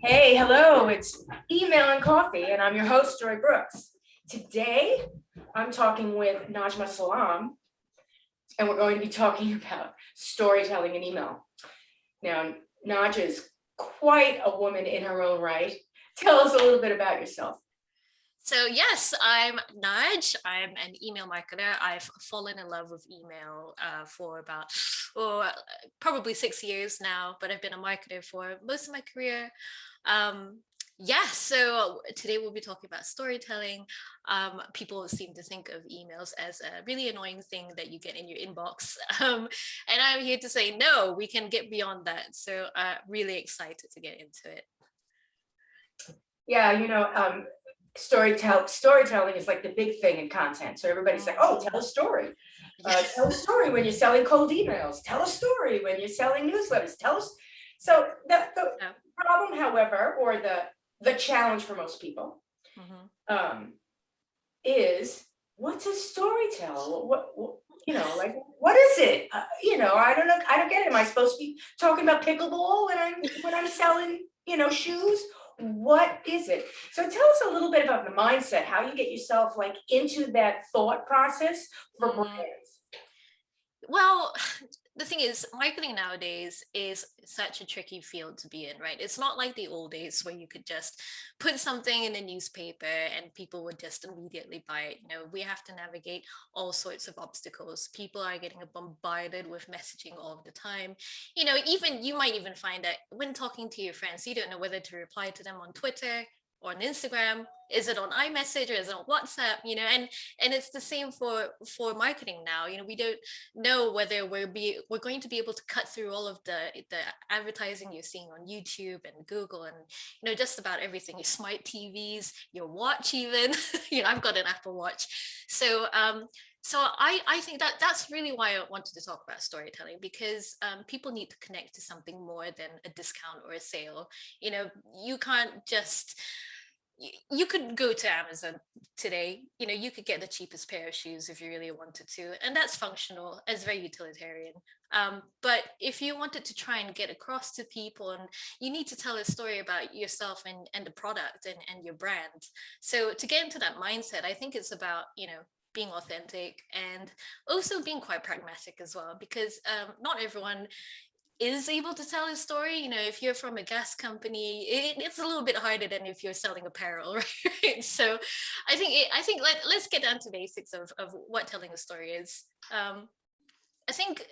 Hey, hello, it's Email and Coffee, and I'm your host, Joy Brooks. Today, I'm talking with Najma Salam, and we're going to be talking about storytelling in email. Now, Naj is quite a woman in her own right. Tell us a little bit about yourself. So yes, I'm Naj. I'm an email marketer. I've fallen in love with email for about probably 6 years now, but I've been a marketer for most of my career. Um, yeah, so today we'll be talking about storytelling. People seem to think of emails as a really annoying thing that you get in your inbox. And I'm here to say, no, we can get beyond that. So really excited to get into it. Yeah, storytelling is like the big thing in content. So everybody's like, oh, tell a story. Tell a Yeah. story when you're selling cold emails. Tell a story when you're selling newsletters. Tell us. So the problem, however, or the challenge for most people, Mhm. um, is what's a storyteller? Like what is it? I don't know. I don't get it. Am I supposed to be talking about pickleball when I'm selling, shoes? What is it? So tell us a little bit about the mindset, how you get yourself like into that thought process for Mhm. brands. Well, the thing is, marketing nowadays is such a tricky field to be in, right? It's not like the old days where you could just put something in a newspaper and people would just immediately buy it. We have to navigate all sorts of obstacles. People are getting bombarded with messaging all the time. Even you might even find that when talking to your friends, you don't know whether to reply to them on Twitter or on Instagram. Is it on iMessage or is it on WhatsApp? And it's the same for marketing now. We don't know whether we're going to be able to cut through all of the advertising you're seeing on YouTube and Google and just about everything, your smart TVs, your watch even. I've got an Apple Watch. So I think that's really why I wanted to talk about storytelling, because people need to connect to something more than a discount or a sale. You can't just you could go to Amazon today. You could get the cheapest pair of shoes if you really wanted to, and that's functional. It's very utilitarian. But if you wanted to try and get across to people, and you need to tell a story about yourself and the product and your brand. So to get into that mindset, I think it's about being authentic and also being quite pragmatic as well, because not everyone is able to tell his story. If you're from a gas company, it's a little bit harder than if you're selling apparel, right? So I think let's get down to basics of what telling a story is. I think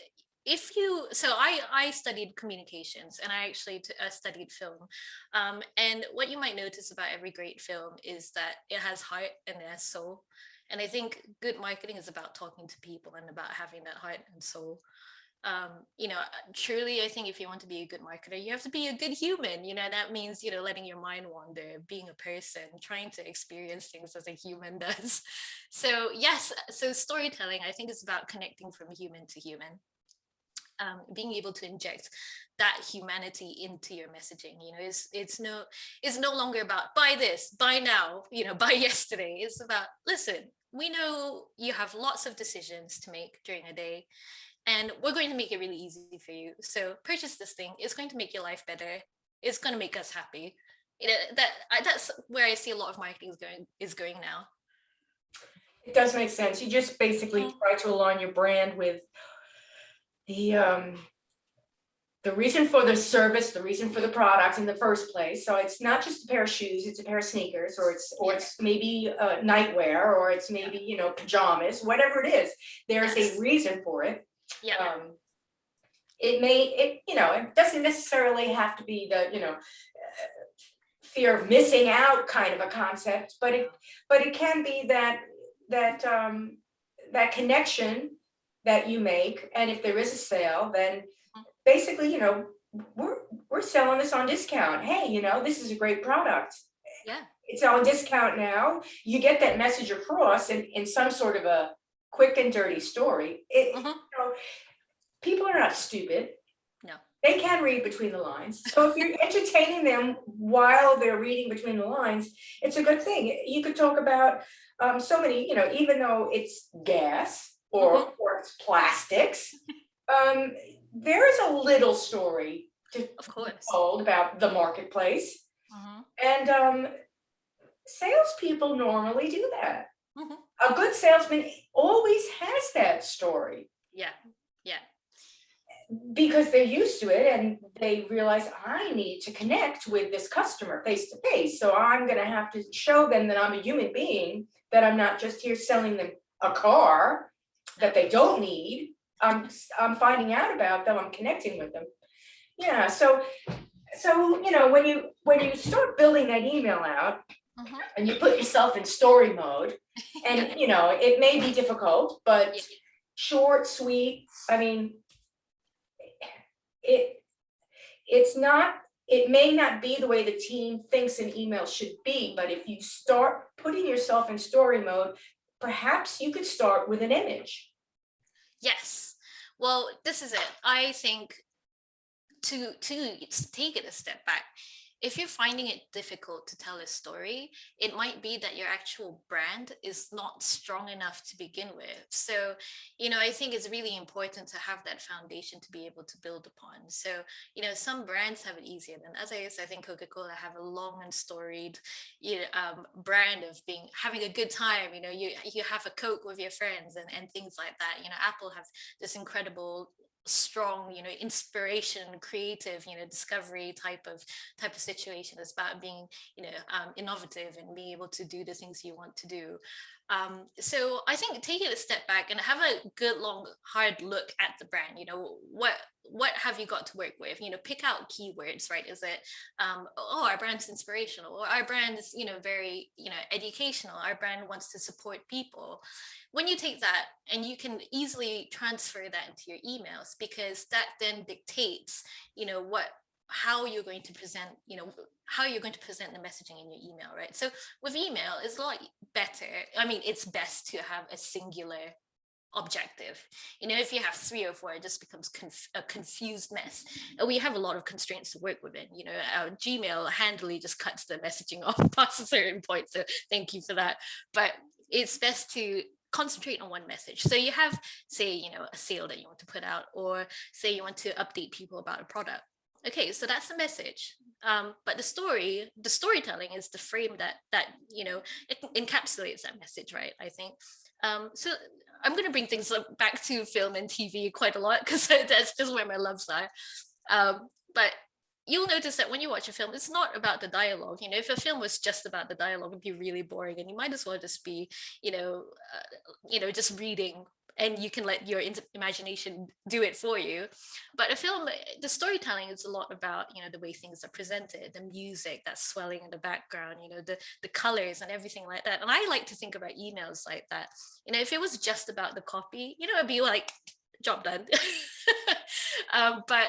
if you so I studied communications, and I actually studied film. And what you might notice about every great film is that it has heart and it has soul. And I think good marketing is about talking to people and about having that heart and soul. Truly, I think if you want to be a good marketer, you have to be a good human. That means, letting your mind wander, being a person, trying to experience things as a human does. So, yes, so storytelling, I think, is about connecting from human to human. Being able to inject that humanity into your messaging. It's no longer about buy this, buy now, buy yesterday. It's about, listen, we know you have lots of decisions to make during a day, and we're going to make it really easy for you. So purchase this thing. It's going to make your life better. It's going to make us happy. That's where I see a lot of marketing is going now. It does make sense. You just basically Mhm. try to align your brand with the um, the reason for the service, the reason for the product in the first place. So it's not just a pair of shoes, it's a pair of sneakers, or it's or Yeah. it's maybe nightwear, or it's Yeah. maybe pajamas, whatever it is. There's a Yes. reason for it. Yeah. It doesn't necessarily have to be the fear of missing out kind of a concept, but it No. but it can be that that connection that you make, and if there is a sale, then Mhm. basically, we're we're selling this on discount. Hey, this is a great product. Yeah. It's on discount now. You get that message across in some sort of a quick and dirty story. Hmm. People are not stupid. No. They can read between the lines. So if you're entertaining them while they're reading between the lines, it's a good thing. You could talk about so many, even though it's gas or Hmm. or it's plastics, um, there is a little story to Of be course. told about the marketplace. Hmm. And salespeople normally do that. Hmm. A good salesman always has that story Yeah. Yeah. because they're used to it and they realize I need to connect with this customer face to face. So I'm going to have to show them that I'm a human being, that I'm not just here selling them a car that they don't need. I'm finding out about them, I'm connecting with them. Yeah, so when you start building that email out Hmm. and you put yourself in story mode, Yeah. and it may be difficult, but Yeah. short, sweet. I mean, it it's not, it may not be the way the team thinks an email should be, but if you start putting yourself in story mode, perhaps you could start with an image. Yes. Well, this is it. I think to take it a step back, if you're finding it difficult to tell a story, it might be that your actual brand is not strong enough to begin with. So, I think it's really important to have that foundation to be able to build upon. So, some brands have it easier than others. I think Coca-Cola have a long and storied, brand of having a good time. You have a Coke with your friends and things like that. Apple have this incredible strong inspiration, creative discovery type of situation. It's about being innovative and being able to do the things you want to do. So I think take it a step back and have a good long hard look at the brand. What have you got to work with? Pick out keywords, right? Is it oh, our brand's inspirational, or our brand is very educational, our brand wants to support people. When you take that, and you can easily transfer that into your emails, because that then dictates what how you're going to present how you're going to present the messaging in your email, right? So with email, it's a lot better. I mean, it's best to have a singular objective. If you have three or four, it just becomes a confused mess. And we have a lot of constraints to work within. Our Gmail handily just cuts the messaging off past a certain point, so thank you for that. But it's best to concentrate on one message. So you have, say, a sale that you want to put out, or say you want to update people about a product. Okay, so that's the message. But the storytelling is the frame that it encapsulates that message, right? I think. So I'm going to bring things back to film and TV quite a lot, because that's just where my loves are. But you'll notice that when you watch a film, it's not about the dialogue. If a film was just about the dialogue, it'd be really boring, and you might as well just be, just reading, and you can let your imagination do it for you. But a film, the storytelling is a lot about the way things are presented, the music that's swelling in the background, the colors and everything like that. And I like to think about emails like that. If it was just about the copy, it'd be like, job done. But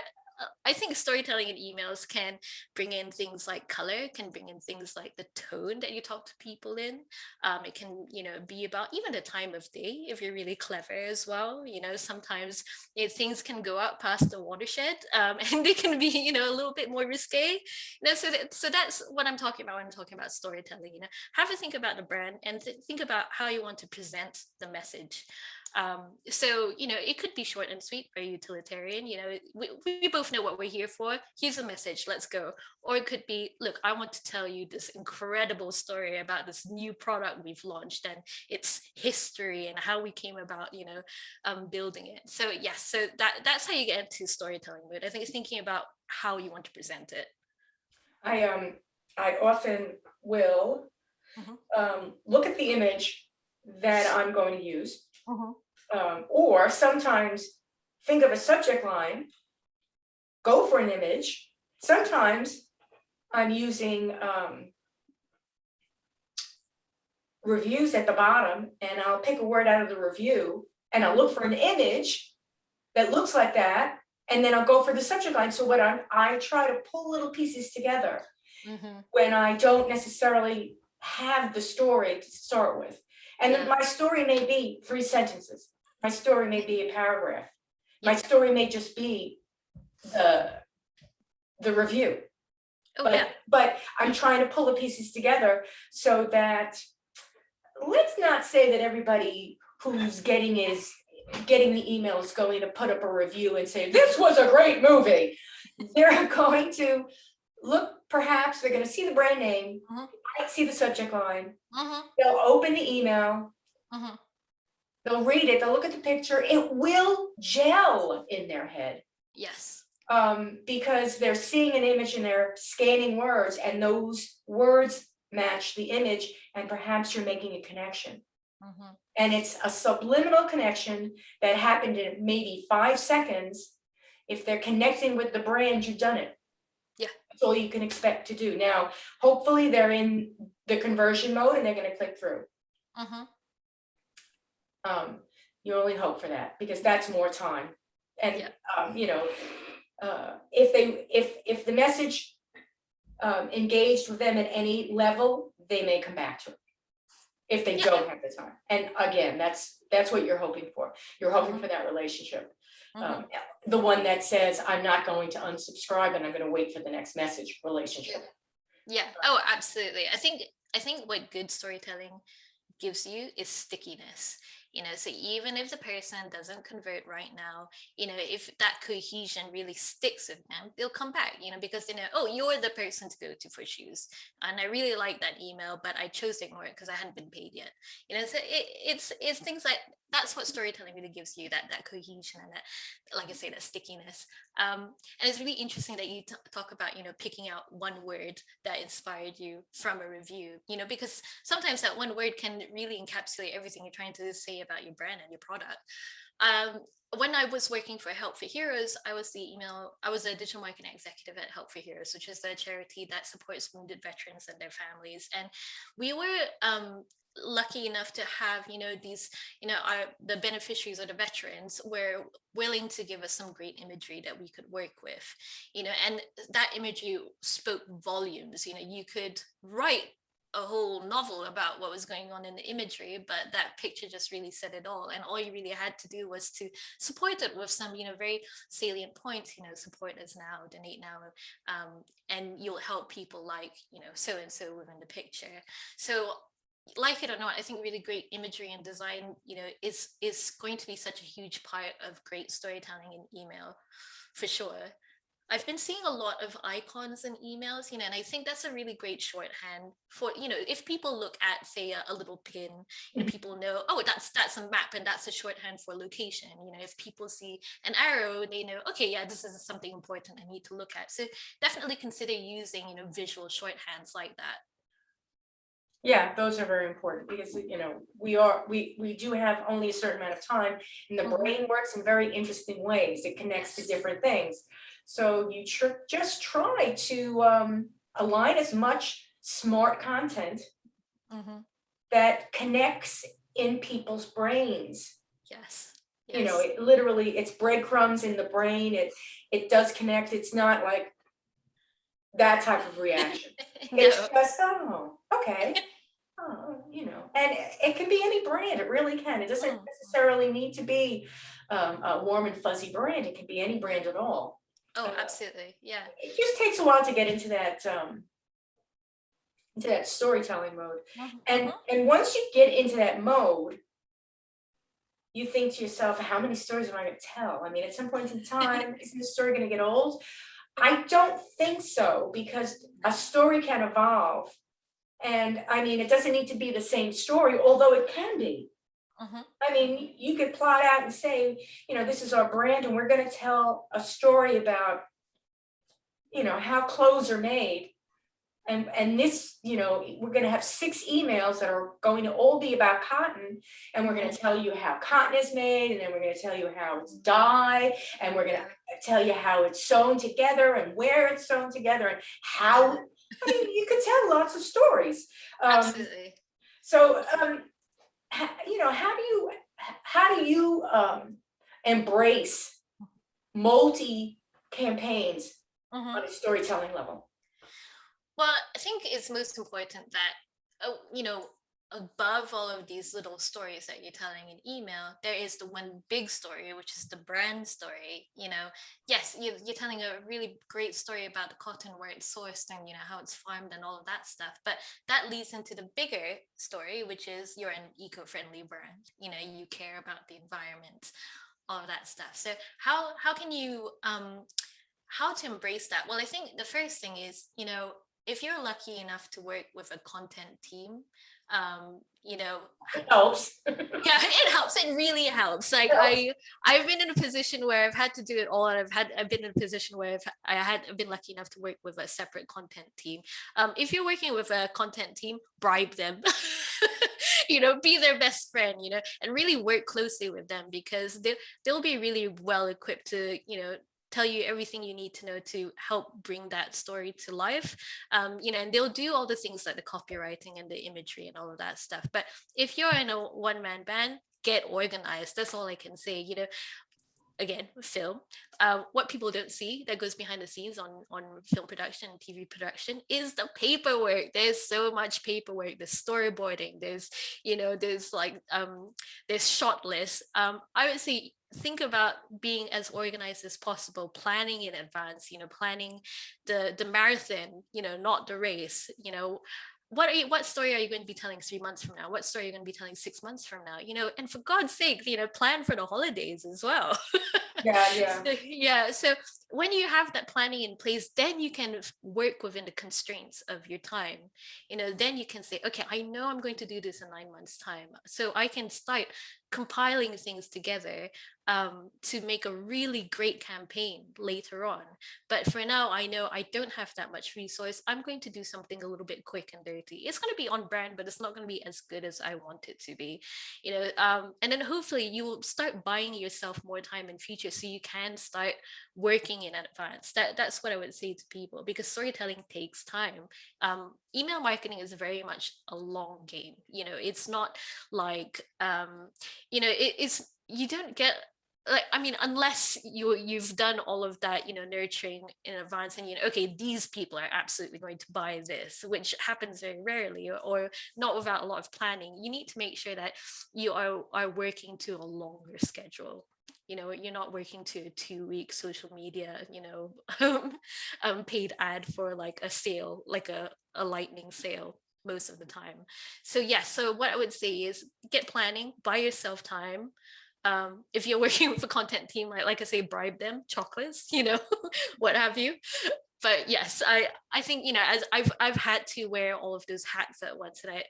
I think storytelling in emails can bring in things like color, can bring in things like the tone that you talk to people in. It can, be about even the time of day if you're really clever as well. Sometimes things can go out past the watershed, and they can be, a little bit more risque. So that's what I'm talking about when I'm talking about storytelling. Have a think about the brand and think about how you want to present the message. So it could be short and sweet, very utilitarian. We both know what we're here for. Here's a message, let's go. Or it could be, look, I want to tell you this incredible story about this new product we've launched and its history and how we came about building it. So yes, so that's how you get into storytelling mode. I think it's thinking about how you want to present it. I often will look at the image that I'm going to use, or sometimes think of a subject line, go for an image. Sometimes I'm using reviews at the bottom, and I'll pick a word out of the review and I'll look for an image that looks like that, and then I'll go for the subject line. So I try to pull little pieces together when I don't necessarily have the story to start with. And my story may be 3 sentences. My story may be a paragraph. My story may just be the review. But I'm trying to pull the pieces together so that, let's not say that everybody who's getting the email is going to put up a review and say, this was a great movie. they're going to look, perhaps they're gonna see the brand name, Mhm, might see the subject line, mhm, they'll open the email, mhm. they'll read it, they'll look at the picture, it will gel in their head. Yes. Because they're seeing an image and they're scanning words, and those words match the image, and perhaps you're making a connection. Mhm. And it's a subliminal connection that happened in maybe 5 seconds. If they're connecting with the brand, you've done it. Yeah. That's all you can expect to do. Now, hopefully they're in the conversion mode and they're gonna click through. Mhm. Um, you only hope for that, because that's more time. And, Yeah. you know, if the message, engaged with them at any level, they may come back to it. If they Yeah. don't have the time. And again, that's what you're hoping for. You're hoping Mhm. for that relationship. Mhm. The one that says, I'm not going to unsubscribe and I'm gonna wait for the next message Yeah. relationship. Yeah. Oh, absolutely. I think what good storytelling gives you is stickiness. So even if the person doesn't convert right now, if that cohesion really sticks with them, they'll come back, because they know, oh, you're the person to go to for shoes, and I really like that email, but I chose to ignore it because I hadn't been paid yet. So it's things like that's what storytelling really gives you, that cohesion and that, like I say, that stickiness. And it's really interesting that you talk about picking out one word that inspired you from a review, because sometimes that one word can really encapsulate everything you're trying to say about your brand and your product. um, when I was working for Help for Heroes, I was a digital marketing executive at Help for Heroes, which is a charity that supports wounded veterans and their families. And we were lucky enough to have, these, the beneficiaries or the veterans were willing to give us some great imagery that we could work with, and that imagery spoke volumes. You could write a whole novel about what was going on in the imagery, but that picture just really said it all. And all you really had to do was to support it with some, very salient points, support us now, donate now, and you'll help people like, so and so within the picture. So, like it or not, I think really great imagery and design, is going to be such a huge part of great storytelling in email, for sure. I've been seeing a lot of icons in emails, and I think that's a really great shorthand for, if people look at, say, a little pin, people know, oh, that's a map and that's a shorthand for location. If people see an arrow, they know, okay, yeah, this is something important I need to look at. So definitely consider using, visual shorthands like that. Yeah, those are very important, because we do have only a certain amount of time, and the Hmm. brain works in very interesting ways. It connects to Yes. different things. So you just try to align as much smart content Hmm. that connects in people's brains. Yes. Yes. It literally, it's breadcrumbs in the brain. It does connect. It's not like that type of reaction. It's No. just, oh, okay. Oh, and it can be any brand, it really can. It doesn't Mm. necessarily need to be a warm and fuzzy brand. It can be any brand at all. Oh, Uh, absolutely. Yeah. it just takes a while to get into that storytelling mode. Hmm. And Hmm. and once you get into that mode, you think to yourself, how many stories am I going to tell? I mean, at some point in time, isn't the story going to get old? I don't think so, because a story can evolve. And I mean, it doesn't need to be the same story, although it can be. Hmm. I mean, you could plot out and say, this is our brand, and we're going to tell a story about, how clothes are made. And this, we're going to have 6 emails that are going to all be about cotton, and we're going to tell you how cotton is made, and then we're going to tell you how it's dyed, and we're going to Yeah. tell you how it's sewn together and where it's sewn together and how. Yeah. I mean, you could tell lots of stories. Absolutely. So, how do you embrace multi campaigns Hmm. on a storytelling level? Well, I think it's most important that, above all of these little stories that you're telling in email, there is the one big story, which is the brand story. Yes, you're telling a really great story about the cotton, where it's sourced, and how it's farmed and all of that stuff. But that leads into the bigger story, which is you're an eco-friendly brand. You care about the environment, all of that stuff. So how can you how to embrace that? Well, I think the first thing is, if you're lucky enough to work with a content team, um, you know, It helps. yeah, it helps. It really helps. Like Helps. I've been in a position where I've had to do it all, and I've been in a position where I've been lucky enough to work with a separate content team. If you're working with a content team, bribe them. Be their best friend, and really work closely with them, because they'll be really well equipped to, tell you everything you need to know to help bring that story to life. And they'll do all the things like the copywriting and the imagery and all of that stuff. But if you're in a one-man band, get organized. That's all I can say. Again, film. What people don't see that goes behind the scenes on film production and TV production is the paperwork. There's so much paperwork. There's storyboarding. There's like there's shot lists. I would say think about being as organized as possible, planning in advance. Planning the marathon. Not the race. What story are you going to be telling 3 months from now? What story are you going to be telling 6 months from now? And for God's sake, plan for the holidays as well. Yeah, yeah. So when you have that planning in place, then you can work within the constraints of your time. Then you can say, okay, I know I'm going to do this in 9 months time, so I can start compiling things together to make a really great campaign later on. But for now, I know I don't have that much resource. I'm going to do something a little bit quick and dirty. It's going to be on brand, but it's not going to be as good as I want it to be. And then hopefully you will start buying yourself more time in future, so you can start working in advance. That's what I would say to people, because storytelling takes time. Email marketing is very much a long game. It's not like it's you don't get, like, I mean, unless you've done all of that, nurturing in advance, and okay, these people are absolutely going to buy this, which happens very rarely, or not without a lot of planning. You need to make sure that you are working to a longer schedule. You're not working to a 2-week social media, paid ad for like a sale, like a lightning sale most of the time. So yes, so what I would say is get planning, buy yourself time. If you're working with a content team, like I say, bribe them, chocolates, what have you. But yes, I think, as I've had to wear all of those hats at once, and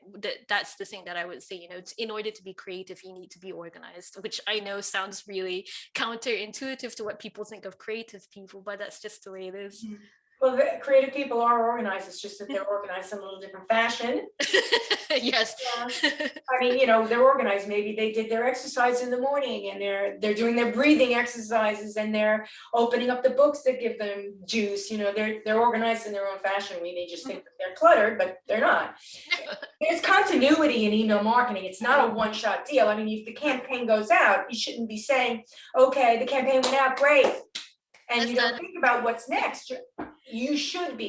that's the thing that I would say. In order to be creative, you need to be organized, which I know sounds really counterintuitive to what people think of creative people, but that's just the way it is. Well, the creative people are organized. It's just that they're organized in a little different fashion. Yes. Yeah. I mean, they're organized. Maybe they did their exercise in the morning, and they're doing their breathing exercises, and they're opening up the books that give them juice. They're organized in their own fashion. We may just think that they're cluttered, but they're not. There's continuity in email marketing. It's not a one-shot deal. I mean, if the campaign goes out, you shouldn't be saying, okay, the campaign went out, great, and you don't think about what's next. You should have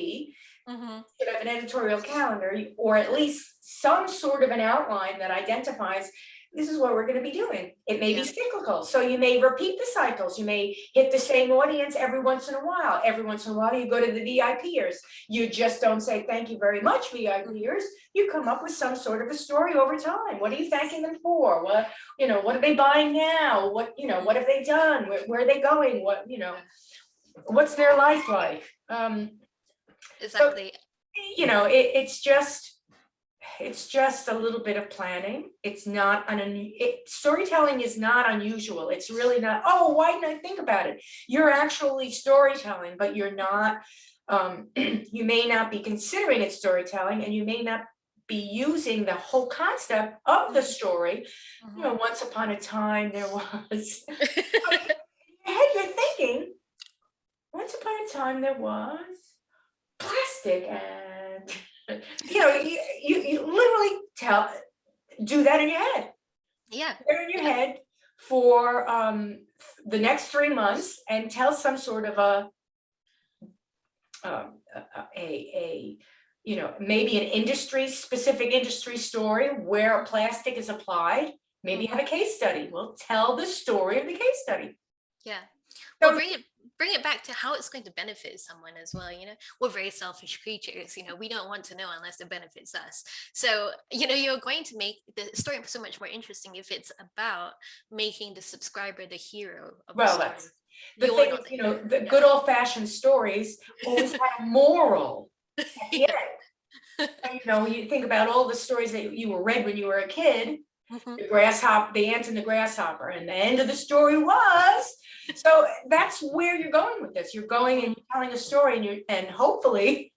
an editorial calendar, or at least some sort of an outline that identifies this is what we're going to be doing. It may be cyclical, so you may repeat the cycles. You may hit the same audience every once in a while. Every once in a while, you go to the VIPers. You just don't say thank you very much, VIPers. You come up with some sort of a story over time. What are you thanking them for? What are they buying now? What have they done? Where are they going? What's their life like? Exactly. So, it's just a little bit of planning. It's not storytelling is not unusual. It's really not, oh, why didn't I think about it? You're actually storytelling, but you're not, you may not be considering it storytelling, and you may not be using the whole concept of the story. Once upon a time there was, in your head you're thinking, once upon a time there was plastic, and you literally do that in your head. Yeah. Put it in your head for the next 3 months, and tell some sort of maybe an specific industry story where plastic is applied. Maybe have a case study. Well, tell the story of the case study. Yeah. Well, bring it back to how it's going to benefit someone as well. We're very selfish creatures. We don't want to know unless it benefits us. So you're going to make the story so much more interesting if it's about making the subscriber the hero of the story. The You're thing not is, the you know, hero. the good old fashioned stories always had a moral at the Yeah. end. You know, you think about all the stories that you were read when you were a kid, Mhm. the ant and the grasshopper, and the end of the story was. So that's where you're going with this. You're going and you're telling a story, and hopefully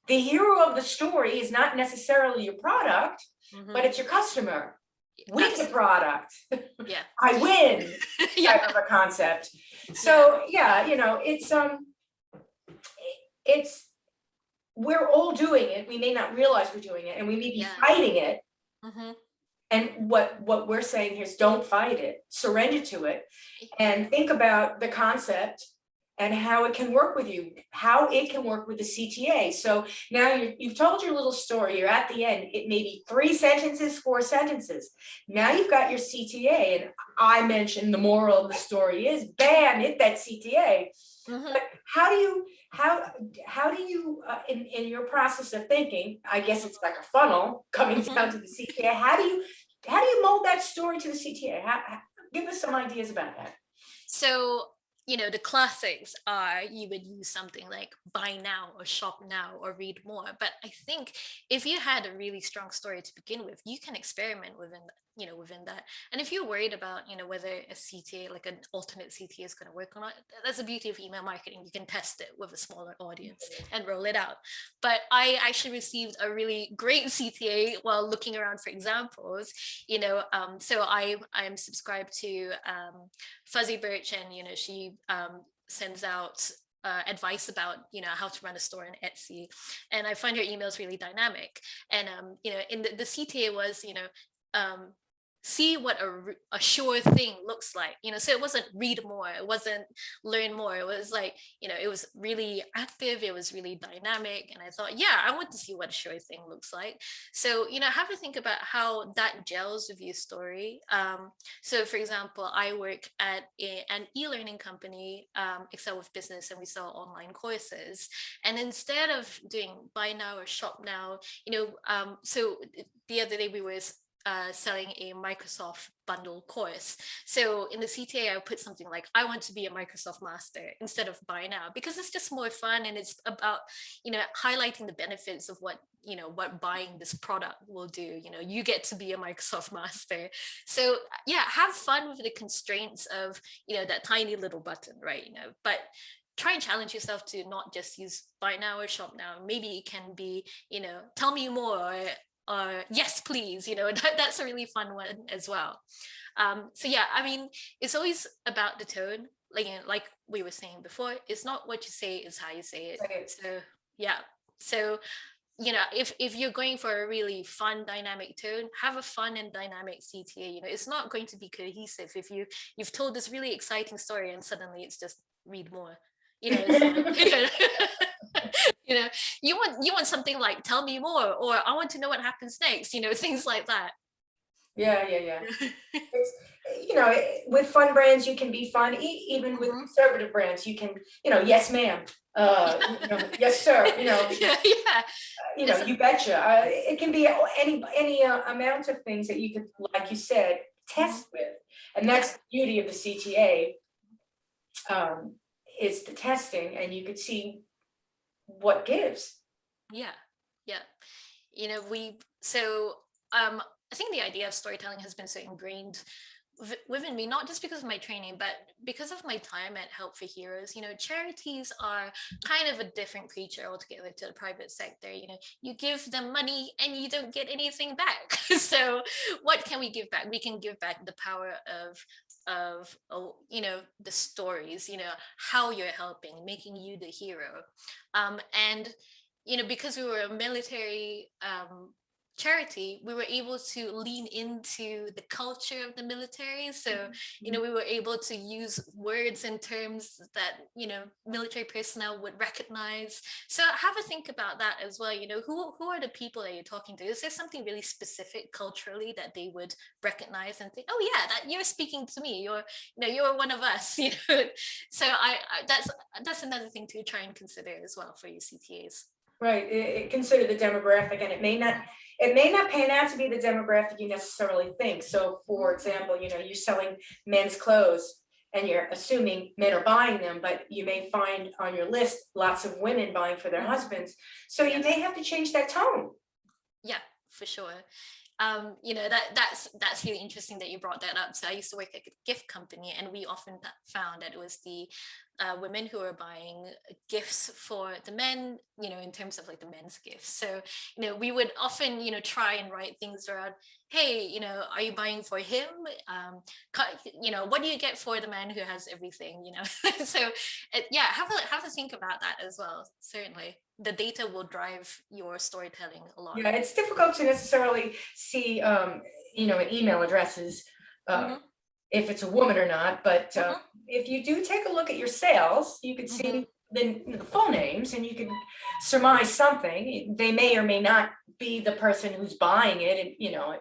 the hero of the story is not necessarily your product, but Mhm. it's your customer with the Absolutely. product. Yeah. I win Yeah. type of a concept. Yeah. So yeah, you know, it's we're all doing it. We may not realize we're doing it, and we may be Yeah. fighting it. Mhm. And what we're saying here is don't fight it, surrender to it, and think about the concept and how it can work with you, how it can work with the CTA. So now you've told your little story, you're at the end, it may be 3 sentences, 4 sentences. Now you've got your CTA, and I mentioned the moral of the story is bam, hit that CTA. Mhm. But how do you in your process of thinking, I guess it's like a funnel coming Mhm. down to the CTA, how do you mold that story to the CTA? Give us some ideas about that. So, the classics are you would use something like buy now or shop now or read more. But I think if you had a really strong story to begin with, you can experiment within that. And if you're worried about, whether a CTA, like an alternate CTA is going to work or not, that's the beauty of email marketing. You can test it with a smaller audience and roll it out. But I actually received a really great CTA while looking around for examples, so I'm subscribed to Fuzzy Birch, and she sends out advice about how to run a store on Etsy, and I find her emails really dynamic. And in the CTA was um, see what a sure thing looks like. So it wasn't read more, it wasn't learn more, it was like it was really active, it was really dynamic, and I thought, yeah, I want to see what a sure thing looks like. So have to think about how that gels with your story. So, for example, I work at an e-learning company, Excel with Business, and we sell online courses. And instead of doing buy now or shop now, so the other day we were selling a Microsoft bundle course. So in the CTA, I put something like, I want to be a Microsoft master instead of buy now, because it's just more fun, and it's about, highlighting the benefits of what buying this product will do. You get to be a Microsoft master. So yeah, have fun with the constraints of, that tiny little button, right? But try and challenge yourself to not just use buy now or shop now. Maybe it can be, tell me more, or yes please. That's a really fun one as well. So yeah, I mean, it's always about the tone, like we were saying before. It's not what you say, it's how you say it. So yeah. So if you're going for a really fun dynamic tone, have a fun and dynamic CTA. It's not going to be cohesive if you've told this really exciting story and suddenly it's just read more. It's you know you want something like tell me more, or I want to know what happens next, things like that. Yeah. It's, with fun brands, you can be fun, even with Mhm. conservative brands, you can, yes, ma'am, yes, sir, Yeah. It's you betcha. It can be any amount of things that you could, like you said, Mhm. test with. And Yeah. that's the beauty of the CTA, um, is the testing, and you could see what gives. Yeah. Yeah. We so I think the idea of storytelling has been so ingrained within me, not just because of my training, but because of my time at Help for Heroes. Charities are kind of a different creature altogether to the private sector. You give them money and you don't get anything back. So what can we give back? We can give back the power of the stories, how you're helping, making you the hero. And because we were a military charity, we were able to lean into the culture of the military. So, we were able to use words and terms that, military personnel would recognize. So have a think about that as well. Who are the people that you're talking to? Is there something really specific culturally that they would recognize and think, oh yeah, that you're speaking to me, you're one of us, So that's another thing to try and consider as well for your CTAs. Right, consider the demographic, and it may not pan out to be the demographic you necessarily think. So for example, you're selling men's clothes, and you're assuming men are buying them, but you may find on your list lots of women buying for their husbands. So you Yes. may have to change that tone. Yeah, for sure. That's really interesting that you brought that up. So I used to work at a gift company, and we often found that it was the women who were buying gifts for the men, in terms of like the men's gifts. So, we would often, try and write things around, hey, are you buying for him? What do you get for the man who has everything, So yeah, have a think about that as well. Certainly the data will drive your storytelling a lot. Yeah, it's difficult to necessarily see, email addresses, Mhm, if it's a woman or not, but mhm, if you do take a look at your sales, you could mhm. see the full names and you can surmise something. They may or may not be the person who's buying it, and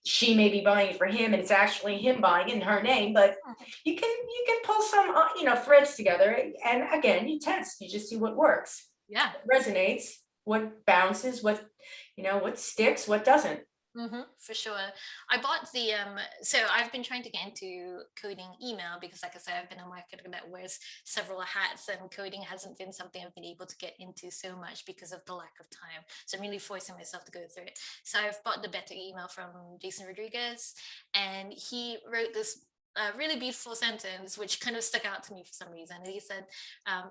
she may be buying it for him and it's actually him buying in her name, but you can pull some threads together, and again, you test, you just see what works, Yeah. what resonates, what bounces, what sticks, what doesn't. For sure. I bought the so I've been trying to get into coding email because, like I said, I've been a marketer that wears several hats, and coding hasn't been something I've been able to get into so much because of the lack of time. So I'm really forcing myself to go through it. So I've bought the better email from Jason Rodriguez, and he wrote this really beautiful sentence which kind of stuck out to me for some reason. And he said,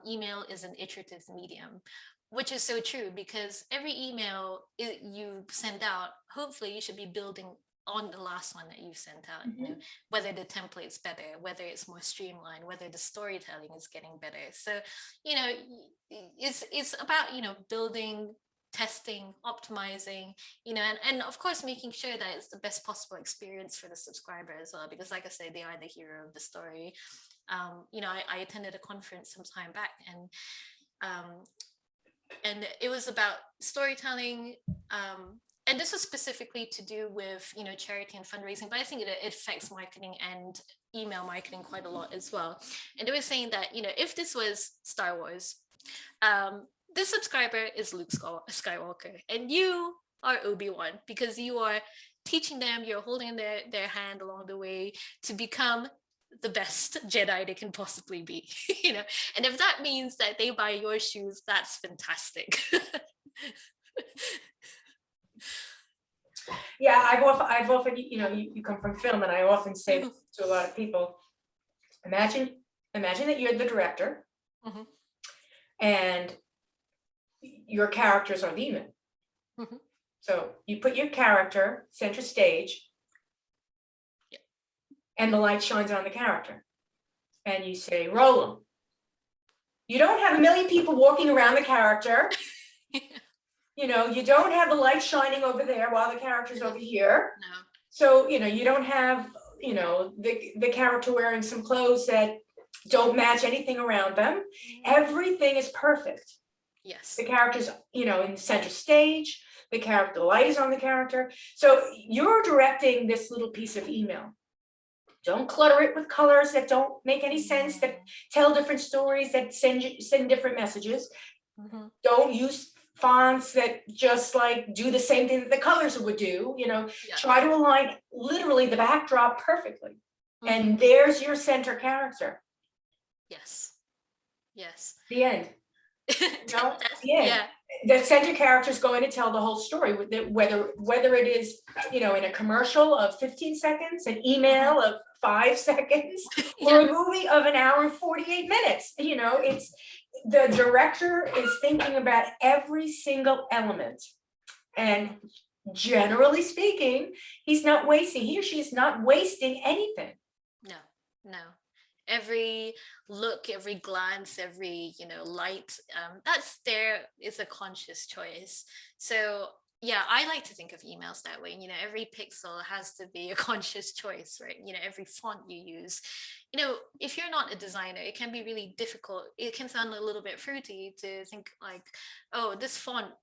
email is an iterative medium, which is so true, because every email you send out, hopefully you should be building on the last one that you sent out, whether the template's better, whether it's more streamlined, whether the storytelling is getting better. So, you know, it's about, building, testing, optimizing, and of course making sure that it's the best possible experience for the subscriber as well, because like I said, they are the hero of the story. I attended a conference some time back, um, and it was about storytelling, and this was specifically to do with charity and fundraising, but I think it affects marketing and email marketing quite a lot as well. And they were saying that if this was Star Wars, this subscriber is Luke Skywalker and you are Obi-Wan, because you are teaching them, you're holding their hand along the way to become the best Jedi they can possibly be. And if that means that they buy your shoes, that's fantastic. Yeah, I've often, you come from film, and I often say this to a lot of people. Imagine that you're the director, Mhm. and your characters are the men. Mhm. So you put your character center stage, and the light shines on the character, and you say, roll them. You don't have a million people walking around the character. You don't have the light shining over there while the character's over here. No. So, you don't have, the character wearing some clothes that don't match anything around them. Everything is perfect. Yes. The character's, in the center stage, the light is on the character. So you're directing this little piece of email. Don't clutter it with colors that don't make any sense, that tell different stories, that send different messages. Don't use fonts that just like do the same thing that the colors would do. Try to align literally the backdrop perfectly. And there's your center character. Yes. The end. The end. Yeah. The center character is going to tell the whole story, whether it is, in a commercial of 15 seconds, an email of 5 seconds, or a movie of an hour and 48 minutes. It's the director is thinking about every single element. And generally speaking, he or she is not wasting anything. No. Every look, every glance, every light, there is a conscious choice. So yeah, I like to think of emails that way. Every pixel has to be a conscious choice, right? Every font you use. If you're not a designer, it can be really difficult. It can sound a little bit fruity to think like, oh, this font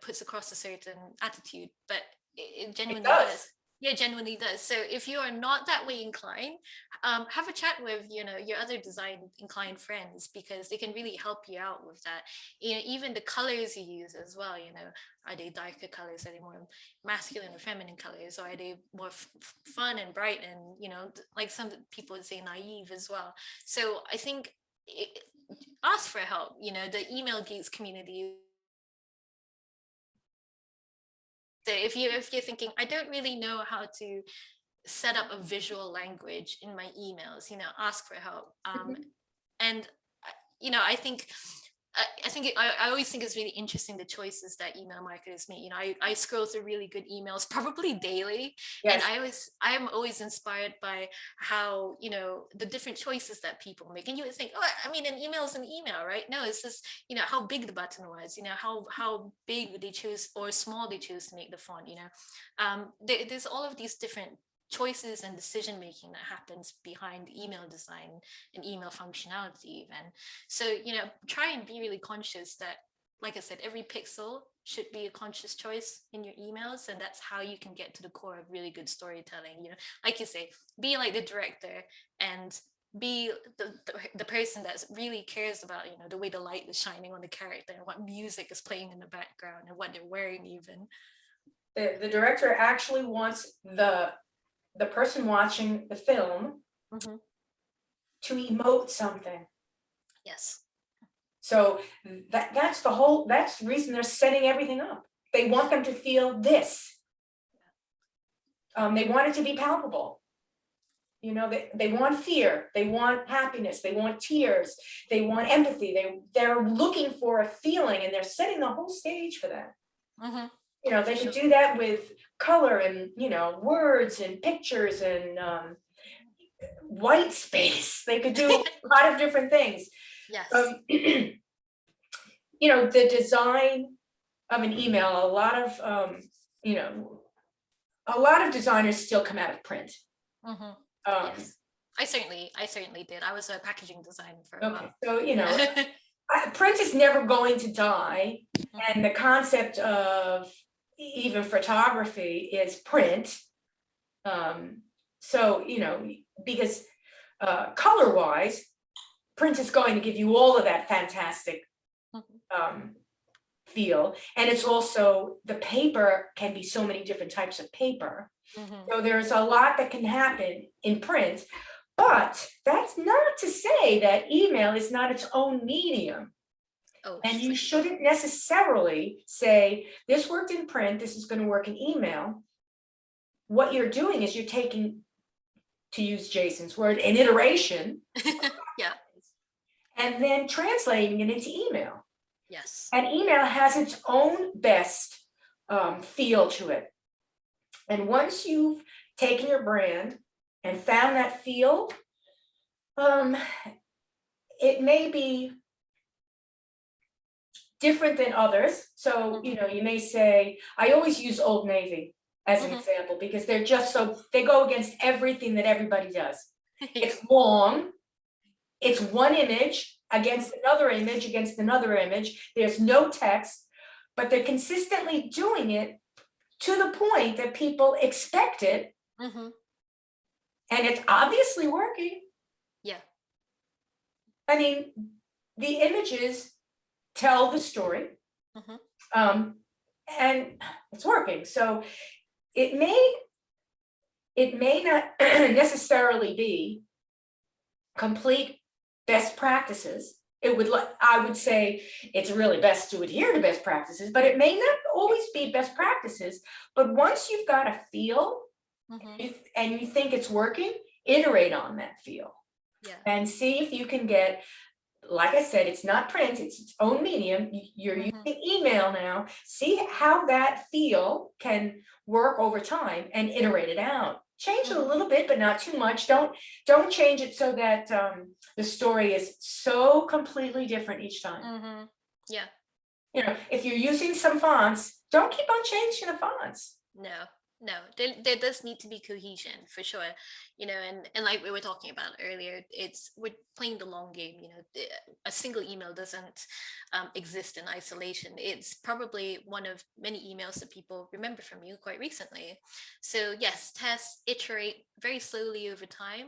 puts across a certain attitude, but it genuinely does. Yeah, genuinely does. So if you are not that way inclined, have a chat with, your other design inclined friends, because they can really help you out with that. Even the colors you use as well, are they darker colors? Are they more masculine or feminine colors? Or are they more fun and bright and, like some people would say naive as well? So I think ask for help. The email geeks community. So if you're thinking, I don't really know how to set up a visual language in my emails, ask for help. And I think I always think it's really interesting the choices that email marketers make. I scroll through really good emails probably daily, and Yes. I am always inspired by how, the different choices that people make. And you would think, oh, I mean, an email is an email, right? No, it's just, how big the button was, how big they choose or small they choose to make the font. There's all of these different choices and decision making that happens behind email design and email functionality even. So try and be really conscious that, like I said, every pixel should be a conscious choice in your emails, and that's how you can get to the core of really good storytelling. Like you say, be like the director, and be the person that really cares about the way the light is shining on the character and what music is playing in the background and what they're wearing even. The director actually wants the person watching the film to emote something. Yes. So that's the reason they're setting everything up. They want them to feel this. They want it to be palpable. They want fear, they want happiness, they want tears, they want empathy. They're looking for a feeling, and they're setting the whole stage for that. They could do that with color and, words and pictures and white space. They could do a lot of different things. Yes. The design of an email, a lot of designers still come out of print. Yes. I certainly did. I was a packaging designer for a while. So, print is never going to die. And the concept of even photography is print. So, because color-wise, print is going to give you all of that fantastic feel. And it's also, the paper can be so many different types of paper. So there's a lot that can happen in print, but that's not to say that email is not its own medium. And you shouldn't necessarily say, this worked in print, this is going to work in email. What you're doing is you're taking, to use Jason's word, an iteration. Yeah. And then translating it into email. Yes. And email has its own best feel to it. And once you've taken your brand and found that feel, it may be different than others. So, you may say, I always use Old Navy as an example, because they go against everything that everybody does. It's long, it's one image against another image, against another image. There's no text, but they're consistently doing it to the point that people expect it. And it's obviously working. Yeah. I mean, the images tell the story. And it's working. So it may not necessarily be complete best practices. I would say it's really best to adhere to best practices, but it may not always be best practices. But once you've got a feel and you think it's working, iterate on that feel. And see if you can get, like I said, it's not print, it's its own medium. You're using email now. See how that feel can work over time and iterate it out. Change it a little bit, but not too much. Don't change it so that the story is so completely different each time. Yeah. If you're using some fonts, don't keep on changing the fonts. No, No, there does need to be cohesion for sure, and like we were talking about earlier, we're playing the long game. A single email doesn't exist in isolation. It's probably one of many emails that people remember from you quite recently. So yes, test, iterate very slowly over time.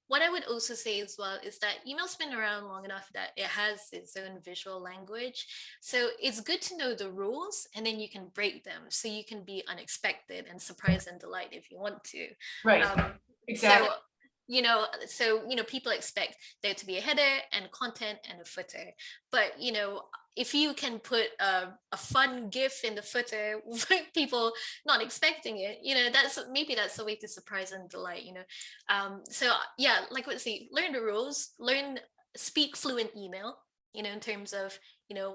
What I would also say as well is that email's been around long enough that it has its own visual language. So it's good to know the rules, and then you can break them. So you can be unexpected and surprise and delight if you want to. Right, So exactly. people expect there to be a header and content and a footer, but if you can put a fun gif in the footer with people not expecting it, that's a way to surprise and delight. So yeah, like what say, learn the rules, speak fluent email, in terms of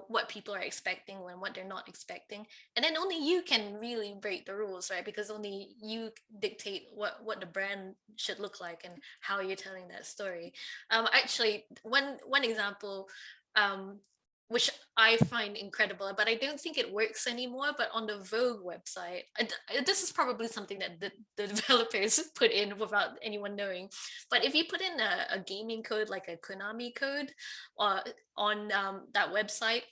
what people are expecting and what they're not expecting, and then only you can really break the rules, right? Because only you dictate what the brand should look like and how you're telling that story. Actually, one example, um which I find incredible, but I don't think it works anymore. But on the Vogue website, this is probably something that the developers put in without anyone knowing. But if you put in a gaming code, like a Konami code, on that website,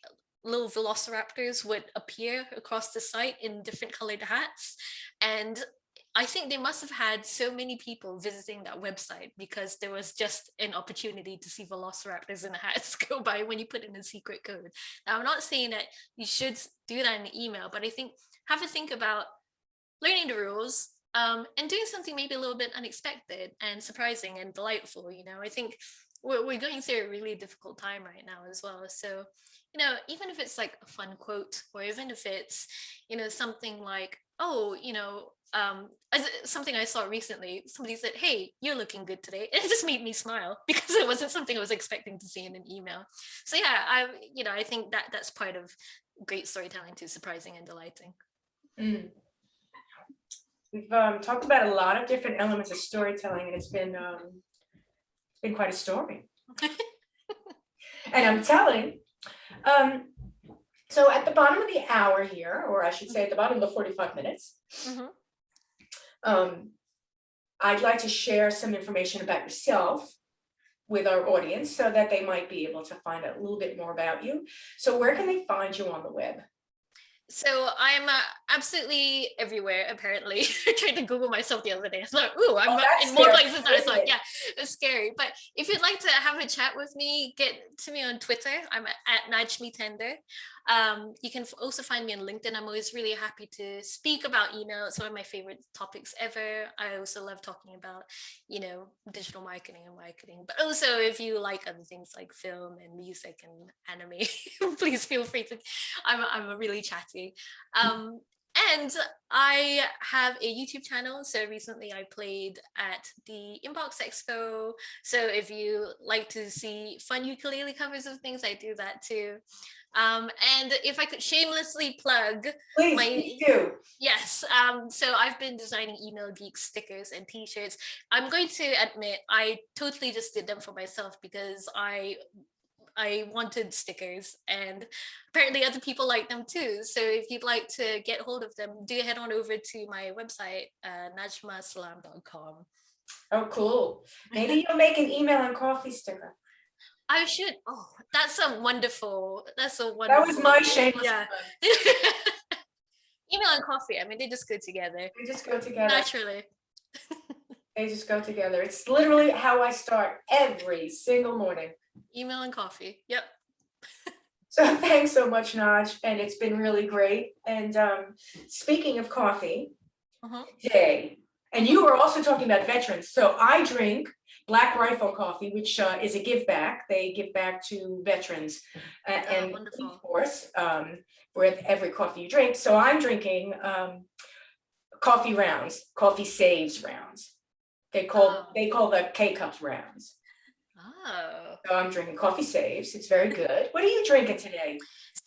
little velociraptors would appear across the site in different colored hats. And I think they must have had so many people visiting that website because there was just an opportunity to see velociraptors in hats go by when you put in a secret code. Now, I'm not saying that you should do that in an email, but I think have a think about learning the rules, and doing something maybe a little bit unexpected and surprising and delightful. I think we're going through a really difficult time right now as well. So, even if it's like a fun quote, or even if it's, something like, oh, something I saw recently, somebody said, "Hey, you're looking good today." And it just made me smile because it wasn't something I was expecting to see in an email. So yeah, I think that's part of great storytelling too, surprising and delighting. Mm. We've talked about a lot of different elements of storytelling, and it's been quite a story. And I'm telling, um, so at the bottom of the hour here, or I should say at the bottom of the 45 minutes, Mm-hmm. I'd like to share some information about yourself with our audience so that they might be able to find out a little bit more about you. So where can they find you on the web? So I'm absolutely everywhere, apparently. I tried to Google myself the other day. I thought, ooh, I'm That's in more scary, places than I isn't thought. it? Yeah, it's scary. But if you'd like to have a chat with me, get to me on Twitter. I'm at Najmi Tender. You can also find me on LinkedIn. I'm always really happy to speak about email. It's one of my favorite topics ever. I also love talking about, digital marketing and marketing. But also, if you like other things like film and music and anime, please feel free to. I'm a really chatty. Um, and I have a YouTube channel. So recently I played at the Inbox Expo. So if you like to see fun ukulele covers of things, I do that too. And if I could shamelessly plug Please, my, please do. yes, so I've been designing Email Geek stickers and t-shirts. I'm going to admit I totally just did them for myself because I wanted stickers, and apparently other people like them too. So if you'd like to get hold of them, do head on over to my website, najmasalam.com. Oh, cool. Maybe you'll make an email and coffee sticker. I should. Oh, that's a That was wonderful, my shameless yeah. plug. Email and coffee, I mean, they just go together They just go together. naturally. They just go together. It's literally how I start every single morning. Email and coffee. Yep. So thanks so much, Naj, and it's been really great. And speaking of coffee, today, and you were also talking about veterans. So I drink Black Rifle coffee, which is a give back. They give back to veterans, and Wonderful. of course, with every coffee you drink. So I'm drinking coffee rounds, coffee saves rounds. They call the K-Cups rounds. Oh. So I'm drinking coffee saves. It's very good. What are you drinking today?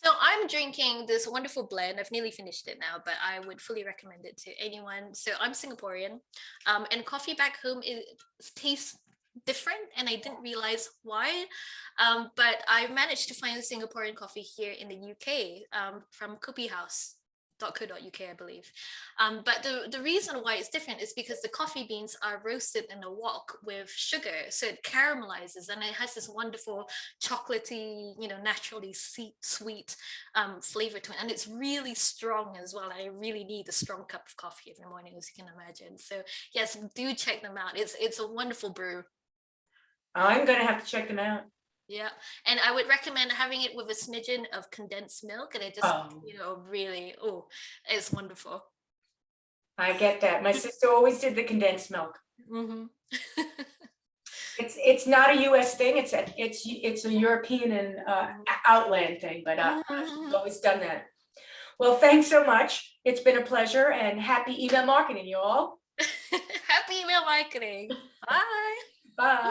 So I'm drinking this wonderful blend. I've nearly finished it now, but I would fully recommend it to anyone. So I'm Singaporean, and coffee back home tastes different, and I didn't realize why. But I managed to find Singaporean coffee here in the UK, from Kopi House. .co.uk, I believe. But the reason why it's different is because the coffee beans are roasted in a wok with sugar, so it caramelizes and it has this wonderful chocolatey, naturally sweet flavor to it, and it's really strong as well. I really need a strong cup of coffee every morning, as you can imagine. So yes, do check them out. It's a wonderful brew. I'm gonna have to check them out. Yeah, and I would recommend having it with a smidgen of condensed milk, and it just, Oh, really, it's wonderful. I get that. My sister always did the condensed milk. Hmm. It's not a US thing, it's a European and outland thing, but she's always done that. Well, thanks so much. It's been a pleasure and happy email marketing, you all. Happy email marketing. Bye. Bye.